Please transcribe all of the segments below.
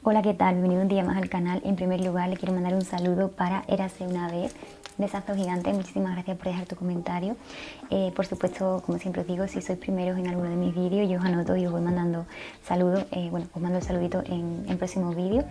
Hola, ¿qué tal? Bienvenido un día más al canal. En primer lugar, le quiero mandar un saludo para Érase una vez. Un besazo gigante, muchísimas gracias por dejar tu comentario. Por supuesto, como siempre os digo, si sois primeros en alguno de mis vídeos, yo os anoto y os voy mandando saludos. Bueno, os mando el saludito en próximos vídeos.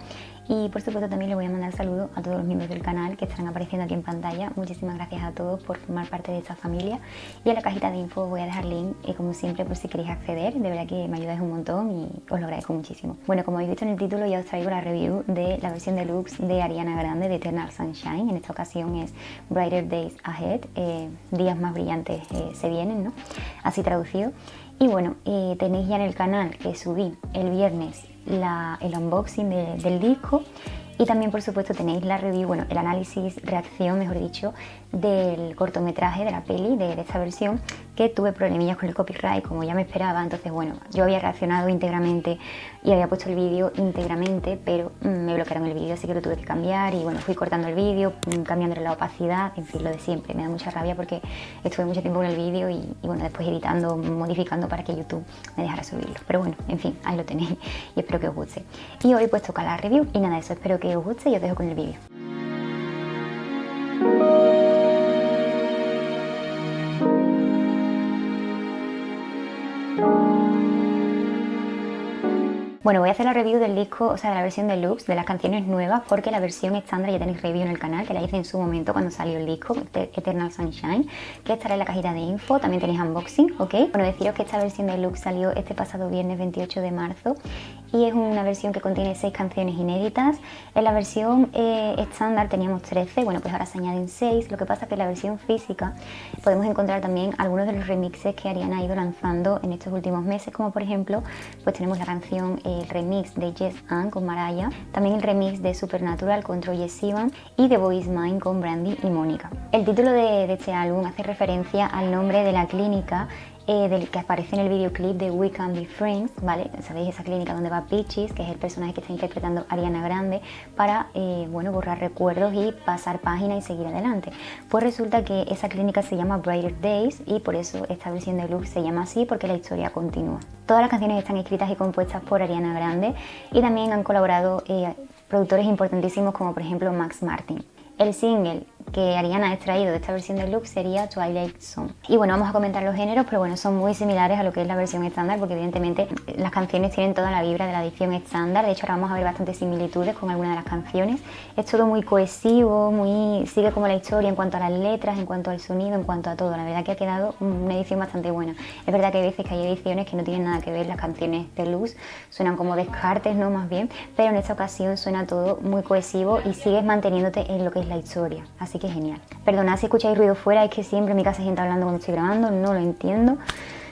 Y por supuesto también le voy a mandar saludos a todos los miembros del canal que estarán apareciendo aquí en pantalla. Muchísimas gracias a todos por formar parte de esta familia. Y en la cajita de info os voy a dejar link, como siempre, por si queréis acceder. De verdad que me ayudáis un montón y os lo agradezco muchísimo. Bueno, como habéis visto en el título, ya os traigo la review de la versión deluxe de Ariana Grande de Eternal Sunshine. En esta ocasión es Brighter Days Ahead, días más brillantes se vienen, ¿no? Así traducido. Y bueno, tenéis ya en el canal que subí el viernes el unboxing del disco, y también por supuesto tenéis la review, bueno, el análisis, reacción mejor dicho, del cortometraje de la peli, de esta versión, que tuve problemillas con el copyright como ya me esperaba. Entonces bueno, yo había reaccionado íntegramente y había puesto el vídeo íntegramente, pero me bloquearon el vídeo, así que lo tuve que cambiar y bueno, fui cortando el vídeo, cambiándole la opacidad, en fin, lo de siempre. Me da mucha rabia porque estuve mucho tiempo en el vídeo y bueno, después editando, modificando para que YouTube me dejara subirlo, pero bueno, en fin, ahí lo tenéis y espero que os guste. Y hoy pues toca la review y nada, eso, espero que os guste y os dejo con el vídeo. Bueno, voy a hacer la review del disco, o sea, de la versión deluxe, de las canciones nuevas, porque la versión estándar ya tenéis review en el canal, que la hice en su momento cuando salió el disco, Eternal Sunshine, que estará en la cajita de info. También tenéis unboxing, ¿ok? Bueno, deciros que esta versión deluxe salió este pasado viernes 28 de marzo y es una versión que contiene 6 canciones inéditas. En la versión estándar teníamos 13, bueno, pues ahora se añaden 6. Lo que pasa es que en la versión física podemos encontrar también algunos de los remixes que Ariana ha ido lanzando en estos últimos meses, como por ejemplo, pues tenemos la canción el remix de Yes and con Mariah, también el remix de Supernatural con Troye Sivan y The Boy Is Mine con Brandy y Mónica. El título de este álbum hace referencia al nombre de la clínica del que aparece en el videoclip de We Can Be Friends, ¿vale? Sabéis, esa clínica donde va Peaches, que es el personaje que está interpretando Ariana Grande, para, bueno, borrar recuerdos y pasar página y seguir adelante. Pues resulta que esa clínica se llama Brighter Days y por eso esta versión de deluxe se llama así, porque la historia continúa. Todas las canciones están escritas y compuestas por Ariana Grande y también han colaborado productores importantísimos como por ejemplo Max Martin. El single que Ariana ha extraído de esta versión deluxe sería Twilight Zone. Y bueno, vamos a comentar los géneros, pero bueno, son muy similares a lo que es la versión estándar, porque evidentemente las canciones tienen toda la vibra de la edición estándar. De hecho, ahora vamos a ver bastantes similitudes con algunas de las canciones. Es todo muy cohesivo, sigue como la historia en cuanto a las letras, en cuanto al sonido, en cuanto a todo. La verdad que ha quedado una edición bastante buena. Es verdad que hay veces que hay ediciones que no tienen nada que ver, las canciones deluxe suenan como descartes, ¿no? Más bien, pero en esta ocasión suena todo muy cohesivo y sigues manteniéndote en lo que es la historia. Así que genial. Perdonad si escucháis ruido fuera, es que siempre en mi casa hay gente hablando cuando estoy grabando, no lo entiendo,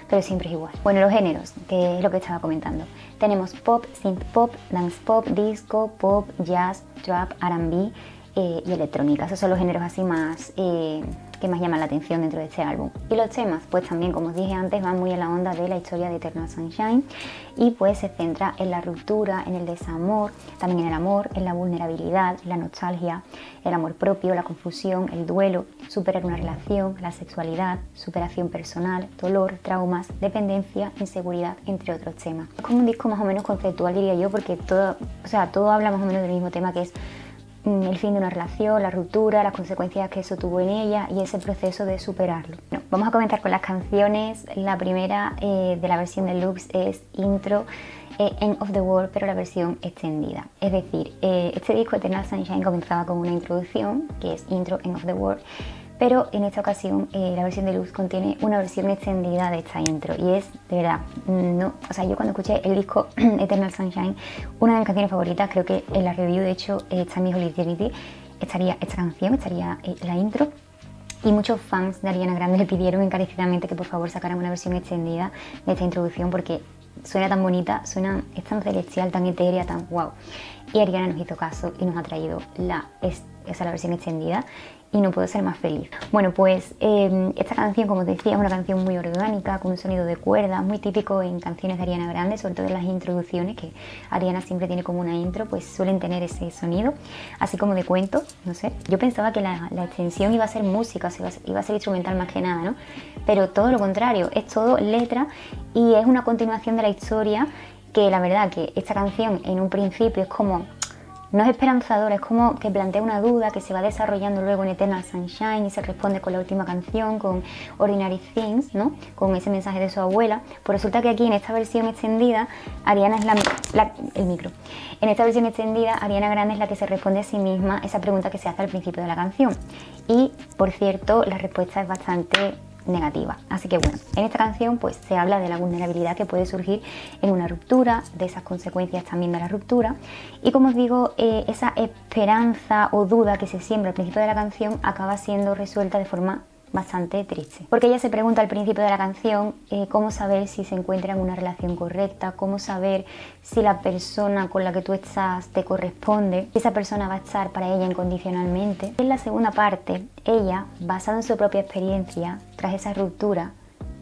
pero siempre es igual. Bueno, los géneros, que es lo que estaba comentando. Tenemos pop, synth pop, dance pop, disco, pop, jazz, trap, R&B y electrónica. Esos son los géneros así más que más llaman la atención dentro de este álbum. Y los temas, pues también, como os dije antes, van muy en la onda de la historia de Eternal Sunshine y pues se centra en la ruptura, en el desamor, también en el amor, en la vulnerabilidad, la nostalgia, el amor propio, la confusión, el duelo, superar una relación, la sexualidad, superación personal, dolor, traumas, dependencia, inseguridad, entre otros temas. Es como un disco más o menos conceptual, diría yo, porque todo habla más o menos del mismo tema, que es el fin de una relación, la ruptura, las consecuencias que eso tuvo en ella y ese proceso de superarlo. Bueno, vamos a comenzar con las canciones. La primera de la versión deluxe es Intro, End of the World, pero la versión extendida. Es decir, este disco Eternal Sunshine comenzaba con una introducción que es Intro, End of the World, pero en esta ocasión la versión deluxe contiene una versión extendida de esta intro y es, de verdad, no, o sea, yo cuando escuché el disco Eternal Sunshine, una de mis canciones favoritas, creo que en la review de hecho está en mi Holy Trinity, estaría esta canción, estaría la intro. Y muchos fans de Ariana Grande le pidieron encarecidamente que por favor sacaran una versión extendida de esta introducción porque suena tan bonita, es tan celestial, tan etérea, tan wow. Y Ariana nos hizo caso y nos ha traído la versión extendida y no puedo ser más feliz. Bueno, pues esta canción, como os decía, es una canción muy orgánica, con un sonido de cuerdas, muy típico en canciones de Ariana Grande, sobre todo en las introducciones, que Ariana siempre tiene como una intro, pues suelen tener ese sonido, así como de cuento, no sé. Yo pensaba que la extensión iba a ser música, o sea, iba a ser instrumental más que nada, ¿no? Pero todo lo contrario, es todo letra y es una continuación de la historia que la verdad que esta canción en un principio es como, no es esperanzadora, es como que plantea una duda que se va desarrollando luego en Eternal Sunshine y se responde con la última canción, con Ordinary Things, ¿no? Con ese mensaje de su abuela. Pues resulta que aquí en esta versión extendida, Ariana es el micro. En esta versión extendida, Ariana Grande es la que se responde a sí misma esa pregunta que se hace al principio de la canción. Y, por cierto, la respuesta es bastante negativa. Así que bueno, en esta canción pues se habla de la vulnerabilidad que puede surgir en una ruptura, de esas consecuencias también de la ruptura, y como os digo, esa esperanza o duda que se siembra al principio de la canción acaba siendo resuelta de forma bastante triste, porque ella se pregunta al principio de la canción cómo saber si se encuentra en una relación correcta, cómo saber si la persona con la que tú estás te corresponde, si esa persona va a estar para ella incondicionalmente. En la segunda parte, ella, basada en su propia experiencia tras esa ruptura,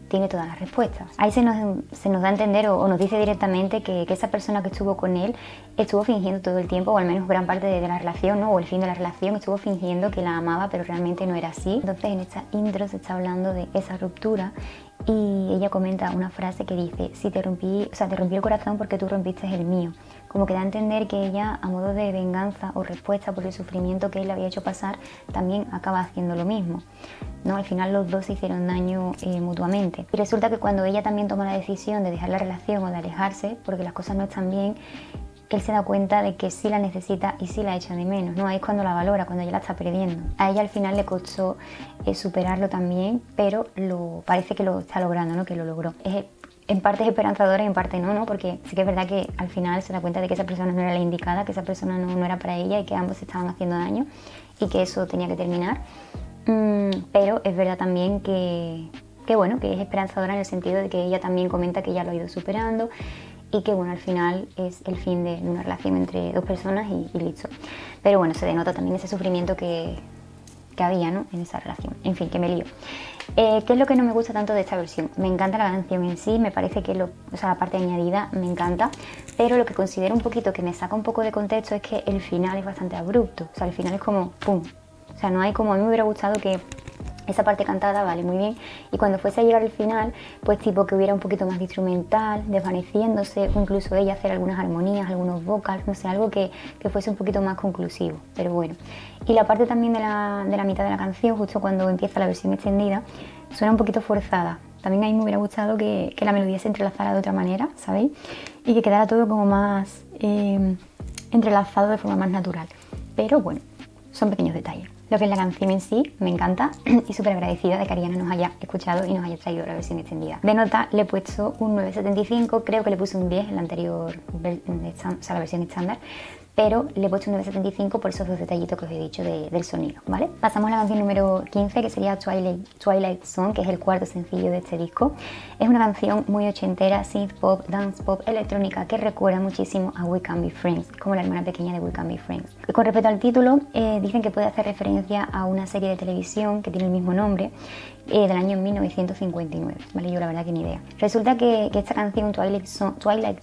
tiene todas las respuestas. Ahí se nos da a entender o nos dice directamente que esa persona que estuvo con él estuvo fingiendo todo el tiempo, o al menos gran parte de la relación, ¿no? O el fin de la relación, estuvo fingiendo que la amaba, pero realmente no era así. Entonces en esta intro se está hablando de esa ruptura y ella comenta una frase que dice: te rompí el corazón porque tú rompiste el mío. Como que da a entender que ella, a modo de venganza o respuesta por el sufrimiento que él le había hecho pasar, también acaba haciendo lo mismo, ¿no? Al final los dos se hicieron daño mutuamente. Y resulta que cuando ella también toma la decisión de dejar la relación o de alejarse, porque las cosas no están bien, él se da cuenta de que sí la necesita y sí la echa de menos, ¿no? Ahí es cuando la valora, cuando ella la está perdiendo. A ella al final le costó superarlo también, pero parece que lo está logrando, ¿no? Que lo logró. En parte es esperanzadora y en parte no, Porque sí que es verdad que al final se da cuenta de que esa persona no era la indicada, que esa persona no era para ella y que ambos se estaban haciendo daño y que eso tenía que terminar. Pero es verdad también que es esperanzadora en el sentido de que ella también comenta que ya lo ha ido superando y que bueno, al final es el fin de una relación entre dos personas y listo. Pero bueno, se denota también ese sufrimiento que había, ¿no? En esa relación. En fin, que me lío. ¿Qué es lo que no me gusta tanto de esta versión? Me encanta la canción en sí, me parece que la parte añadida me encanta, pero lo que considero un poquito que me saca un poco de contexto es que el final es bastante abrupto, el final es como ¡pum! No hay como, a mí me hubiera gustado que esa parte cantada, vale, muy bien, y cuando fuese a llegar al final, pues tipo que hubiera un poquito más de instrumental, desvaneciéndose, o incluso ella hacer algunas armonías, algunos vocals, no sé, algo que fuese un poquito más conclusivo, pero bueno. Y la parte también de la mitad de la canción, justo cuando empieza la versión extendida, suena un poquito forzada. También a mí me hubiera gustado que la melodía se entrelazara de otra manera, ¿sabéis? Y que quedara todo como más entrelazado de forma más natural. Pero bueno, son pequeños detalles. Lo que es la canción en sí, me encanta y súper agradecida de que Ariana nos haya escuchado y nos haya traído la versión extendida. De nota le he puesto un 9,75, creo que le puse un 10 en la anterior, la versión estándar, pero le he puesto un 9,75 por esos dos detallitos que os he dicho del sonido, ¿vale? Pasamos a la canción número 15, que sería Twilight Zone, que es el cuarto sencillo de este disco. Es una canción muy ochentera, synth pop, dance pop, electrónica, que recuerda muchísimo a We Can Be Friends, como la hermana pequeña de We Can Be Friends. Y con respecto al título, dicen que puede hacer referencia a una serie de televisión que tiene el mismo nombre, del año 1959, ¿vale? Yo la verdad que ni idea. Resulta que esta canción, Twilight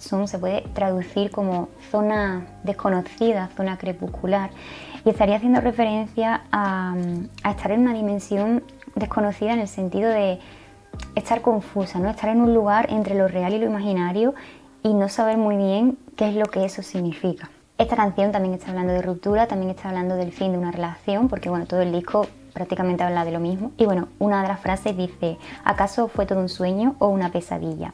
Zone, se puede traducir como zona desconocida, zona crepuscular, y estaría haciendo referencia a estar en una dimensión desconocida en el sentido de estar confusa, ¿no? Estar en un lugar entre lo real y lo imaginario y no saber muy bien qué es lo que eso significa. Esta canción también está hablando de ruptura, también está hablando del fin de una relación, porque bueno, todo el disco prácticamente habla de lo mismo. Y bueno, una de las frases dice: ¿acaso fue todo un sueño o una pesadilla?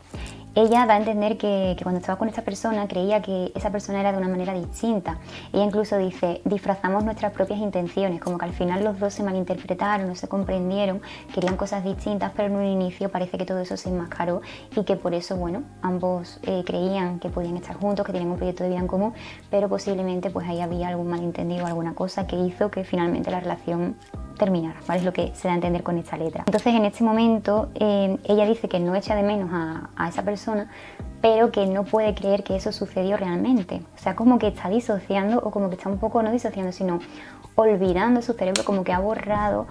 Ella da a entender que cuando estaba con esta persona creía que esa persona era de una manera distinta. Ella incluso dice: disfrazamos nuestras propias intenciones, como que al final los dos se malinterpretaron, no se comprendieron, querían cosas distintas, pero en un inicio parece que todo eso se enmascaró y que por eso, bueno, ambos creían que podían estar juntos, que tenían un proyecto de vida en común, pero posiblemente pues ahí había algún malentendido, alguna cosa que hizo que finalmente la relación terminar, ¿vale? Es lo que se da a entender con esta letra. Entonces en este momento ella dice que no echa de menos a esa persona, pero que no puede creer que eso sucedió realmente. O sea, como que está disociando, o como que está un poco, no disociando, sino olvidando su cerebro, como que ha borrado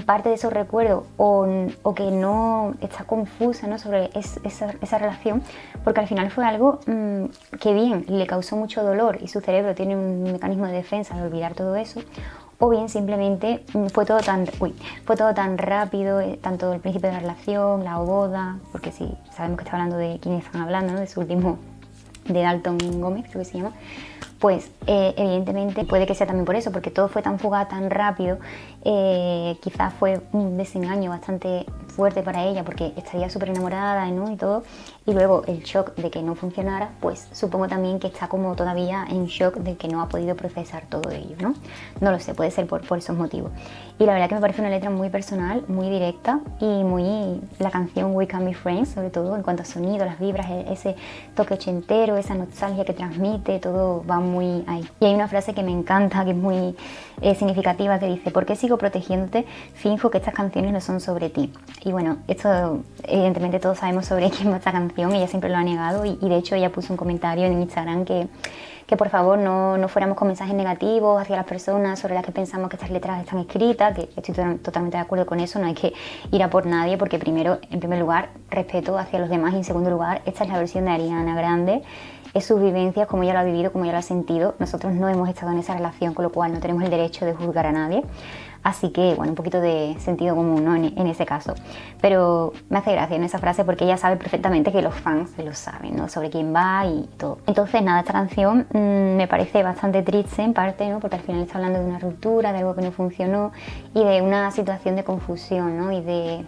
parte de esos recuerdos, o que no está confusa, ¿no? Sobre esa relación, porque al final fue algo que bien le causó mucho dolor y su cerebro tiene un mecanismo de defensa de olvidar todo eso, o bien simplemente fue todo tan rápido, tanto el principio de la relación, la boda, porque sí, sabemos que está hablando de quién están hablando, ¿no? De su último de Dalton Gómez, creo que se llama, pues evidentemente puede que sea también por eso, porque todo fue tan fugaz, tan rápido, quizás fue un desengaño bastante fuerte para ella porque estaría súper enamorada, ¿no? Y todo, y luego el shock de que no funcionara, pues supongo también que está como todavía en shock de que no ha podido procesar todo ello, ¿no? No lo sé, puede ser por esos motivos. Y la verdad que me parece una letra muy personal, muy directa y muy la canción We Can Be Friends, sobre todo en cuanto a sonido, las vibras, ese toque ochentero, esa nostalgia que transmite, todo va muy ahí. Y hay una frase que me encanta, que es muy significativa, que dice: ¿por qué sigo protegiéndote? Finjo que estas canciones no son sobre ti. Y bueno, esto evidentemente todos sabemos sobre quién va esta canción, ella siempre lo ha negado y de hecho ella puso un comentario en Instagram que por favor no fuéramos con mensajes negativos hacia las personas sobre las que pensamos que estas letras están escritas, que estoy totalmente de acuerdo con eso, no hay que ir a por nadie porque primero, en primer lugar, respeto hacia los demás y en segundo lugar, esta es la versión de Ariana Grande, es sus vivencias, como ella lo ha vivido, como ella lo ha sentido, nosotros no hemos estado en esa relación, con lo cual no tenemos el derecho de juzgar a nadie. Así que, bueno, un poquito de sentido común, ¿no? En ese caso. Pero me hace gracia en esa frase porque ella sabe perfectamente que los fans lo saben, ¿no? Sobre quién va y todo. Entonces, nada, esta canción me parece bastante triste en parte, ¿no? Porque al final está hablando de una ruptura, de algo que no funcionó y de una situación de confusión, ¿no? Y de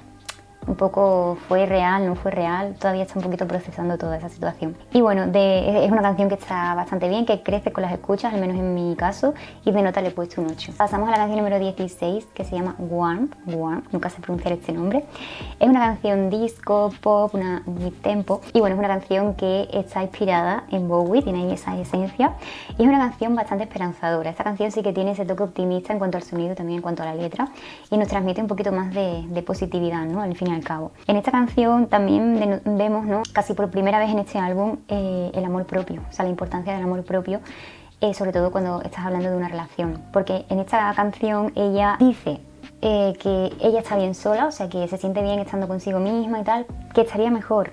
un poco fue real, no fue real, todavía está un poquito procesando toda esa situación. Y bueno, es una canción que está bastante bien, que crece con las escuchas, al menos en mi caso, y de nota le he puesto un 8. Pasamos a la canción número 16, que se llama Warm, nunca sé pronunciar este nombre. Es una canción disco, pop, una mid-tempo, y bueno, es una canción que está inspirada en Bowie, tiene ahí esa esencia, y es una canción bastante esperanzadora. Esta canción sí que tiene ese toque optimista en cuanto al sonido, también en cuanto a la letra, y nos transmite un poquito más de positividad, ¿no? Al final. Cabo. En esta canción también vemos, ¿no? Casi por primera vez en este álbum, el amor propio, o sea, la importancia del amor propio, sobre todo cuando estás hablando de una relación, porque en esta canción ella dice que ella está bien sola, o sea, que se siente bien estando consigo misma y tal, que estaría mejor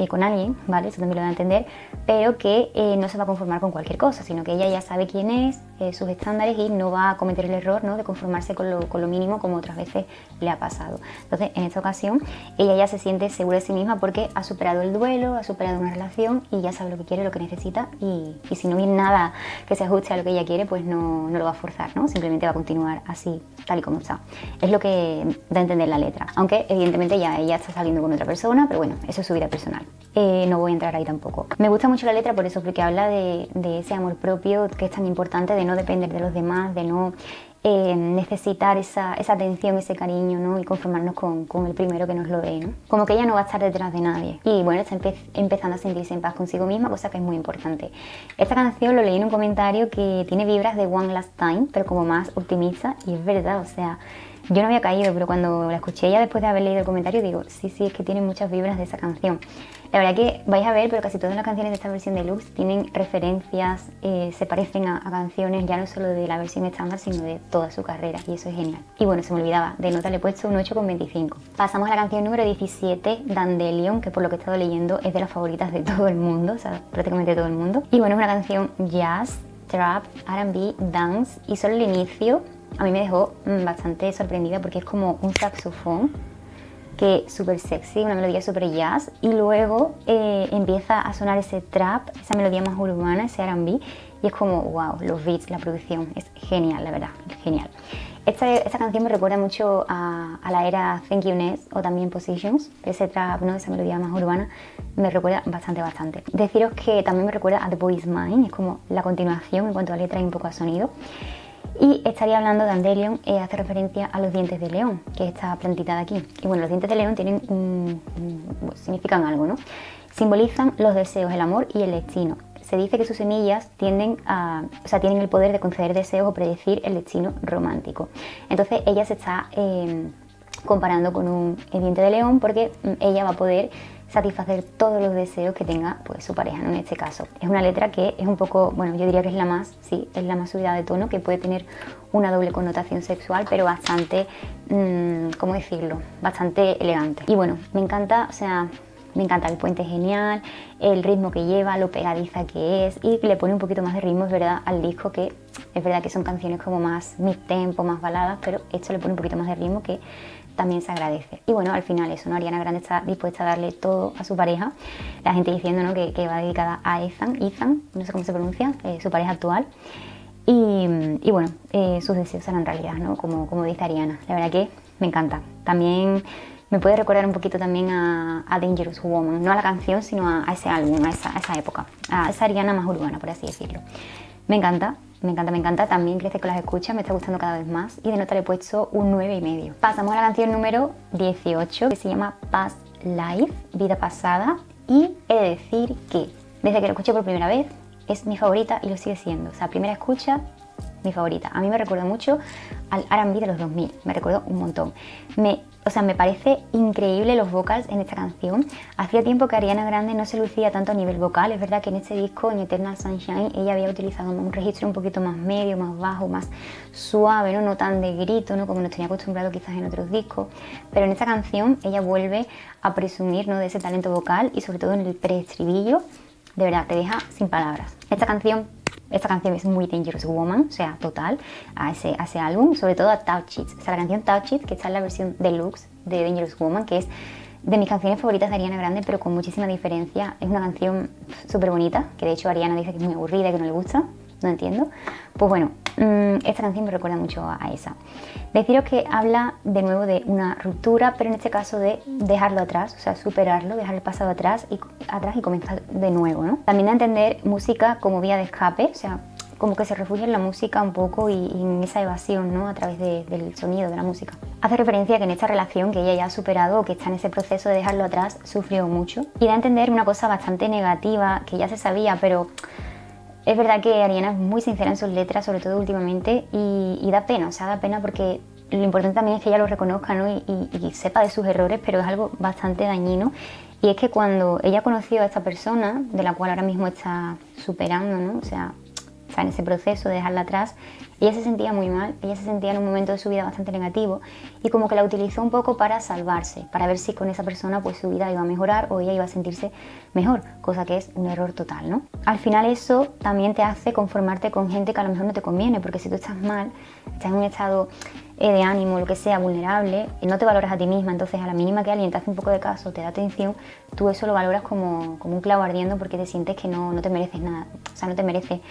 con alguien, ¿vale? Eso también lo da a entender, pero que no se va a conformar con cualquier cosa, sino que ella ya sabe quién es, sus estándares y no va a cometer el error, ¿no? De conformarse con lo mínimo como otras veces le ha pasado. Entonces, en esta ocasión, ella ya se siente segura de sí misma porque ha superado el duelo, ha superado una relación y ya sabe lo que quiere, lo que necesita y si no viene nada que se ajuste a lo que ella quiere, pues no lo va a forzar, ¿no? Simplemente va a continuar así, tal y como está. Es lo que da a entender la letra, aunque evidentemente ya ella está saliendo con otra persona, pero bueno, eso es su vida personal. No voy a entrar ahí tampoco. Me gusta mucho la letra por eso, porque habla de ese amor propio que es tan importante, de no depender de los demás, de no necesitar esa atención, ese cariño, ¿no? Y conformarnos con el primero que nos lo dé, ¿no? Como que ella no va a estar detrás de nadie. Y bueno, está empezando a sentirse en paz consigo misma, cosa que es muy importante. Esta canción lo leí en un comentario que tiene vibras de One Last Time, pero como más optimista, y es verdad, o sea, yo no había caído, pero cuando la escuché ya después de haber leído el comentario digo, sí, es que tiene muchas vibras de esa canción. La verdad que vais a ver, pero casi todas las canciones de esta versión deluxe tienen referencias, se parecen a canciones ya no solo de la versión estándar, sino de toda su carrera, y eso es genial. Y bueno, se me olvidaba, de nota le he puesto un 8,25. Pasamos a la canción número 17, Dandelion, que por lo que he estado leyendo es de las favoritas de todo el mundo, o sea, prácticamente todo el mundo. Y bueno, es una canción jazz, trap, R&B, dance, y solo el inicio a mí me dejó bastante sorprendida porque es como un saxofón que es súper sexy, una melodía súper jazz y luego empieza a sonar ese trap, esa melodía más urbana, ese R&B y es como wow, los beats, la producción, es genial, la verdad, genial. Esta canción me recuerda mucho a la era Thank You Next o también Positions, ese trap, ¿no? Esa melodía más urbana, me recuerda bastante. Deciros que también me recuerda a The Boy Is Mine, es como la continuación en cuanto a letra y un poco a sonido. Y estaría hablando de Dandelion, hace referencia a los dientes de león, que es esta plantita de aquí. Y bueno, los dientes de león tienen significan algo, ¿no? Simbolizan los deseos, el amor y el destino. Se dice que sus semillas tienen el poder de conceder deseos o predecir el destino romántico. Entonces ella se está comparando con un diente de león porque ella va a poder satisfacer todos los deseos que tenga pues su pareja, ¿no? En este caso. Es una letra que es un poco, bueno, yo diría que es la más subida de tono, que puede tener una doble connotación sexual, pero bastante, ¿cómo decirlo? Bastante elegante. Y bueno, me encanta, o sea, me encanta el puente genial, el ritmo que lleva, lo pegadiza que es y le pone un poquito más de ritmo, es verdad, al disco, que es verdad que son canciones como más mid-tempo, más baladas, pero esto le pone un poquito más de ritmo que también se agradece. Y bueno, al final eso, ¿no? Ariana Grande está dispuesta a darle todo a su pareja. La gente diciendo, ¿no? que va dedicada a Ethan, no sé cómo se pronuncia, su pareja actual. Y bueno, sus deseos serán realidad, ¿no? Como dice Ariana. La verdad que me encanta. También me puede recordar un poquito también a Dangerous Woman, no a la canción, sino a ese álbum, a esa época, a esa Ariana más urbana, por así decirlo. Me encanta, me encanta, me encanta. También crece con las escuchas, me está gustando cada vez más. Y de nota le he puesto un 9,5. Pasamos a la canción número 18, que se llama Past Life, vida pasada. Y he de decir que desde que lo escuché por primera vez, es mi favorita y lo sigue siendo. O sea, primera escucha, mi favorita. A mí me recuerda mucho al R&B de los 2000, me recuerda un montón. O sea, me parece increíble los vocals en esta canción. Hacía tiempo que Ariana Grande no se lucía tanto a nivel vocal. Es verdad que en este disco, en Eternal Sunshine, ella había utilizado un registro un poquito más medio, más bajo, más suave, no tan de grito, ¿no? Como nos tenía acostumbrado quizás en otros discos. Pero en esta canción ella vuelve a presumir, ¿no? de ese talento vocal y sobre todo en el preestribillo. De verdad, te deja sin palabras. Esta canción es muy Dangerous Woman, o sea, total, a ese álbum, sobre todo a Touch It. O sea, la canción Touch It, que está en la versión deluxe de Dangerous Woman, que es de mis canciones favoritas de Ariana Grande, pero con muchísima diferencia. Es una canción súper bonita, que de hecho Ariana dice que es muy aburrida y que no le gusta, no entiendo. Pues bueno, esta canción me recuerda mucho a esa. Deciros que habla de nuevo de una ruptura, pero en este caso de dejarlo atrás, o sea, superarlo, dejar el pasado atrás y comenzar de nuevo, ¿no? También da a entender música como vía de escape, o sea, como que se refugia en la música un poco y en esa evasión, ¿no? A través del sonido de la música. Hace referencia a que en esta relación que ella ya ha superado o que está en ese proceso de dejarlo atrás, sufrió mucho. Y da a entender una cosa bastante negativa que ya se sabía, pero es verdad que Ariana es muy sincera en sus letras, sobre todo últimamente, y da pena, o sea, da pena porque lo importante también es que ella lo reconozca, ¿no? y sepa de sus errores, pero es algo bastante dañino. Y es que cuando ella conoció a esta persona, de la cual ahora mismo está superando, ¿no? O sea, está en ese proceso de dejarla atrás, ella se sentía muy mal, ella se sentía en un momento de su vida bastante negativo y como que la utilizó un poco para salvarse, para ver si con esa persona pues su vida iba a mejorar o ella iba a sentirse mejor, cosa que es un error total, ¿no? Al final eso también te hace conformarte con gente que a lo mejor no te conviene, porque si tú estás mal, estás en un estado de ánimo, lo que sea, vulnerable, y no te valoras a ti misma, entonces a la mínima que alguien te hace un poco de caso, te da atención, tú eso lo valoras como un clavo ardiendo porque te sientes que no te mereces nada, o sea, no te mereces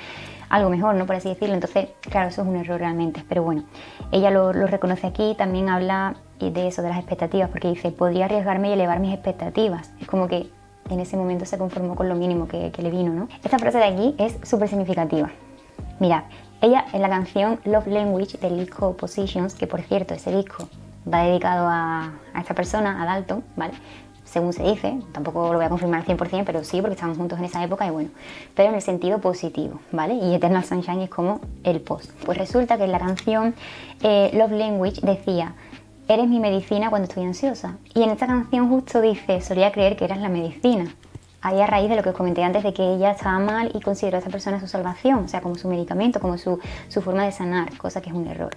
algo mejor, ¿no? Por así decirlo. Entonces, claro, eso es un error realmente, pero bueno, ella lo reconoce aquí. También habla de eso, de las expectativas, porque dice, podría arriesgarme y elevar mis expectativas. Es como que en ese momento se conformó con lo mínimo que le vino, ¿no? Esta frase de aquí es súper significativa. Mirad, ella en la canción Love Language del disco Positions, que por cierto ese disco va dedicado a esta persona, a Dalton, ¿vale? Según se dice, tampoco lo voy a confirmar al 100%, pero sí, porque estábamos juntos en esa época y bueno, pero en el sentido positivo, ¿vale? Y Eternal Sunshine es como el post. Pues resulta que en la canción Love Language decía, eres mi medicina cuando estoy ansiosa. Y en esta canción justo dice, solía creer que eras la medicina. Ahí a raíz de lo que os comenté antes de que ella estaba mal y consideró a esta persona su salvación, o sea, como su medicamento, como su forma de sanar, cosa que es un error.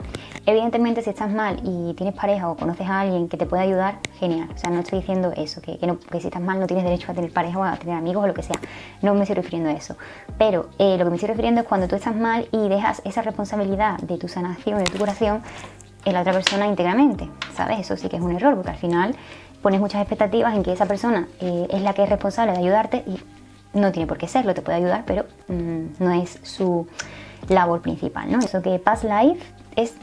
Evidentemente, si estás mal y tienes pareja o conoces a alguien que te puede ayudar, genial. O sea, no estoy diciendo eso, que si estás mal no tienes derecho a tener pareja o a tener amigos o lo que sea. No me estoy refiriendo a eso. Pero lo que me estoy refiriendo es cuando tú estás mal y dejas esa responsabilidad de tu sanación, de tu curación, en la otra persona íntegramente, ¿sabes? Eso sí que es un error, porque al final pones muchas expectativas en que esa persona es la que es responsable de ayudarte y no tiene por qué serlo, te puede ayudar, pero no es su labor principal, ¿no? Eso que Past Life es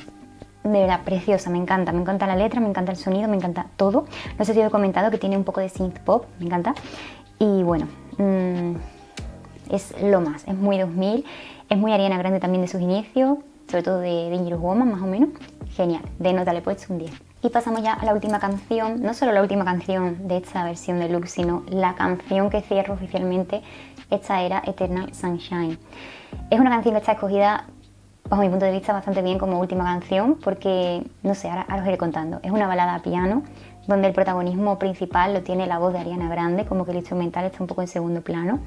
de verdad preciosa, me encanta la letra, me encanta el sonido, me encanta todo. No sé si os he comentado que tiene un poco de synth pop, me encanta. Y bueno, es lo más, es muy 2000, es muy Ariana Grande también de sus inicios, sobre todo de Dangerous Woman más o menos. Genial, de nota le he puesto un 10. Y pasamos ya a la última canción, no solo la última canción de esta versión deluxe, sino la canción que cierra oficialmente esta era, Eternal Sunshine. Es una canción que está escogida, bajo mi punto de vista, bastante bien como última canción, porque, no sé, ahora os iré contando. Es una balada a piano, donde el protagonismo principal lo tiene la voz de Ariana Grande, como que el instrumental está un poco en segundo plano.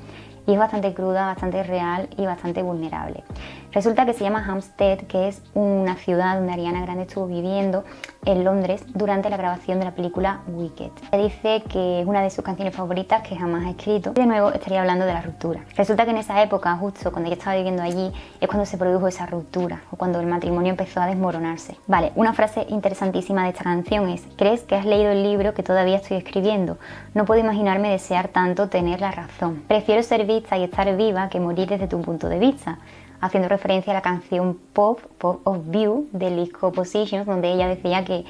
y es bastante cruda, bastante real y bastante vulnerable. Resulta que se llama Hampstead, que es una ciudad donde Ariana Grande estuvo viviendo en Londres durante la grabación de la película Wicked. Ella dice que es una de sus canciones favoritas que jamás ha escrito. De nuevo estaría hablando de la ruptura. Resulta que en esa época, justo cuando ella estaba viviendo allí, es cuando se produjo esa ruptura o cuando el matrimonio empezó a desmoronarse. Vale, una frase interesantísima de esta canción es: ¿crees que has leído el libro que todavía estoy escribiendo? No puedo imaginarme desear tanto tener la razón. Prefiero ser vista y estar viva que morir desde tu punto de vista, haciendo referencia a la canción Pop of View del disco Positions, donde ella decía que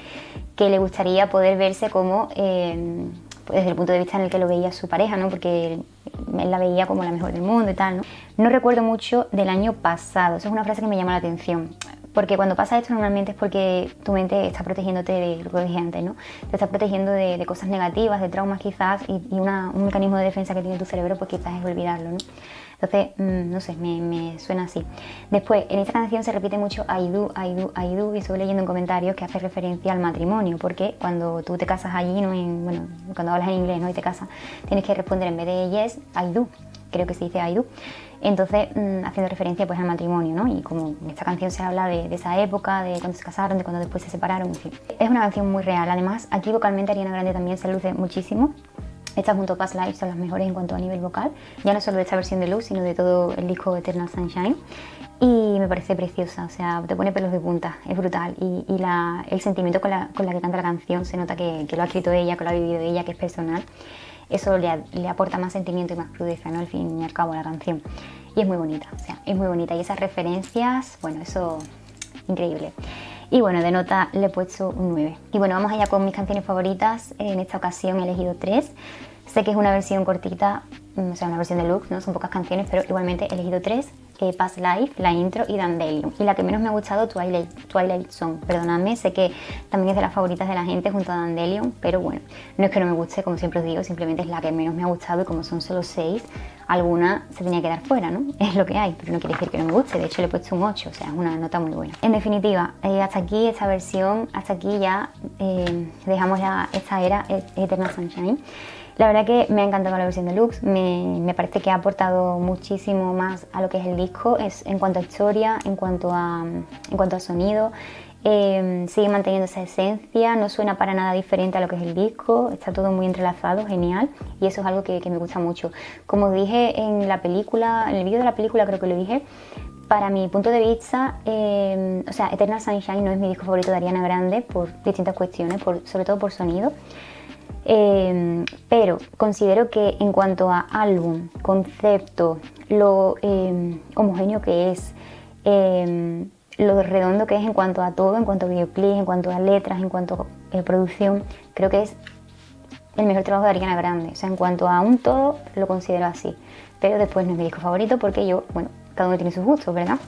le gustaría poder verse como desde el punto de vista en el que lo veía su pareja, ¿no? Porque él la veía como la mejor del mundo y tal, ¿no? No recuerdo mucho del año pasado, eso es una frase que me llama la atención, porque cuando pasa esto normalmente es porque tu mente está protegiéndote de lo que dije antes, ¿no? Te está protegiendo de cosas negativas, de traumas quizás, y un mecanismo de defensa que tiene tu cerebro pues quizás es olvidarlo, ¿no? Entonces, no sé, me suena así. Después, en esta canción se repite mucho I do, I do, I do, y estoy leyendo en comentarios que hace referencia al matrimonio, porque cuando tú te casas allí, ¿no? Bueno, cuando hablas en inglés, ¿no? Y te casas, tienes que responder en vez de yes, I do. Creo que se dice I do. Entonces, haciendo referencia pues al matrimonio, ¿no? Y como en esta canción se habla de esa época, de cuando se casaron, de cuando después se separaron, en fin. Es una canción muy real. Además, aquí vocalmente Ariana Grande también se luce muchísimo. Estas junto a Past Lives son las mejores en cuanto a nivel vocal, ya no solo de esta versión de Luz, sino de todo el disco Eternal Sunshine. Y me parece preciosa, o sea, te pone pelos de punta, es brutal. Y el sentimiento con la que canta la canción, se nota que lo ha escrito ella, que lo ha vivido ella, que es personal. Eso le aporta más sentimiento y más crudeza, ¿no? Al fin y al cabo, la canción. Y es muy bonita, o sea, es muy bonita. Y esas referencias, bueno, eso, increíble. Y bueno, de nota le he puesto un 9. Y bueno, vamos allá con mis canciones favoritas. En esta ocasión he elegido 3. Sé que es una versión cortita, o sea, una versión deluxe, ¿no? Son pocas canciones, pero igualmente he elegido 3. Past Life, la intro y Dandelion. Y la que menos me ha gustado, Twilight Zone. Perdonadme, sé que también es de las favoritas de la gente junto a Dandelion, pero bueno, no es que no me guste, como siempre os digo, simplemente es la que menos me ha gustado y como son solo 6, alguna se tenía que dar fuera, ¿no? Es lo que hay, pero no quiere decir que no me guste, de hecho le he puesto un 8, o sea, es una nota muy buena. En definitiva, hasta aquí esta versión, hasta aquí ya dejamos esta era Eternal Sunshine. La verdad que me ha encantado la versión deluxe, me parece que ha aportado muchísimo más a lo que es el disco, en cuanto a historia, en cuanto a sonido. Sigue manteniendo esa esencia, no suena para nada diferente a lo que es el disco, está todo muy entrelazado, genial, y eso es algo que me gusta mucho. Como dije en la película, en el vídeo de la película creo que lo dije, para mi punto de vista, o sea, Eternal Sunshine no es mi disco favorito de Ariana Grande por distintas cuestiones, sobre todo por sonido. Pero considero que en cuanto a álbum, concepto, lo homogéneo que es, lo redondo que es en cuanto a todo, en cuanto a videoclips, en cuanto a letras, en cuanto a producción, creo que es el mejor trabajo de Ariana Grande. O sea, en cuanto a un todo, lo considero así. Pero después no es mi disco favorito porque bueno, cada uno tiene sus gustos, ¿verdad?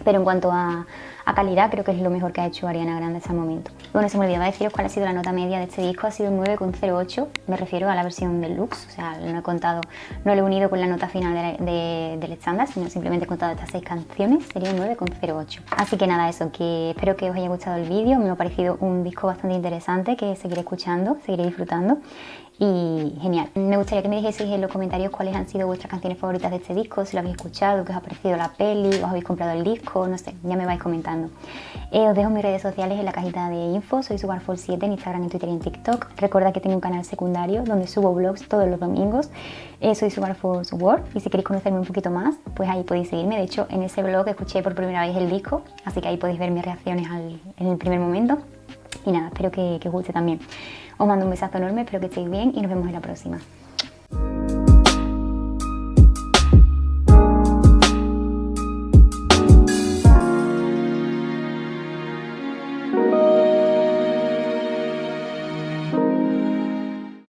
Pero en cuanto a calidad, creo que es lo mejor que ha hecho Ariana Grande hasta el momento. Bueno, se me olvidaba deciros cuál ha sido la nota media de este disco, ha sido un 9,08, me refiero a la versión deluxe, o sea, no he contado, no lo he unido con la nota final del estándar, sino simplemente he contado estas 6 canciones, sería un 9,08. Así que nada, eso, que espero que os haya gustado el vídeo, me ha parecido un disco bastante interesante que seguiré escuchando, seguiré disfrutando. Y genial. Me gustaría que me dijeseis en los comentarios cuáles han sido vuestras canciones favoritas de este disco, si lo habéis escuchado, qué os ha parecido la peli, os habéis comprado el disco, no sé, ya me vais comentando. Os dejo mis redes sociales en la cajita de info, soy Sugarfall7 en Instagram, en Twitter y en TikTok. Recordad que tengo un canal secundario donde subo vlogs todos los domingos. Soy Sugarfall World y si queréis conocerme un poquito más, pues ahí podéis seguirme. De hecho, en ese vlog escuché por primera vez el disco, así que ahí podéis ver mis reacciones en el primer momento. Y nada, espero que os guste también. Os mando un besazo enorme, espero que estéis bien y nos vemos en la próxima.